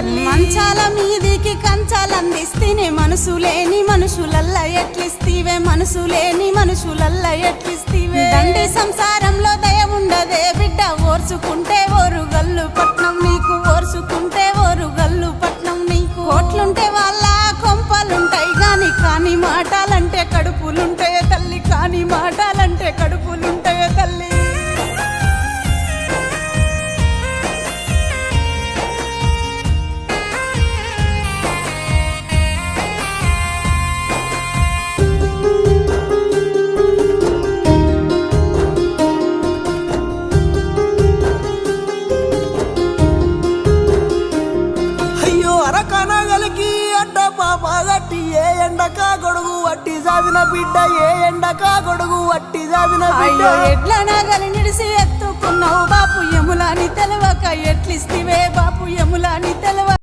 తల్లి మంచాల మీదికి కంచాలందిస్తేనే మనసు లేని మనుషులల్ల ఎట్లిస్తీవే మనసు లేని మనుషులల్ల ఎట్లిస్తీవే దండి సంసారంలో దయ ఉండదే బిడ్డ ఓర్చుకుంటే ఓరు గల్లు పట్నం నీకు ఓర్చుకుంటే ఓరు గల్లు పట్నం నీకు కోట్లుంటే వాళ్ళ కొంపలుంటాయి గాని కాని మాటలంటే కడుపులుంటాయే తల్లి కాని మాటలంటే కడుపులుంటాయే తల్లి అయ్యో అరకనగలికి అడ్డ పాప గట్టి ఏ ఎండక గొడుగు వట్టి సాదిన బిడ్డ ఏ ఎండక గొడుగు వట్టి సాదిన బిడ్డ అయ్యో ఎడ్ల నాగలి నిడిసి ఎత్తుకున్నావు బాపు యములాని తెలవక ఎట్లిస్తివే బాపు యములాని తెలవ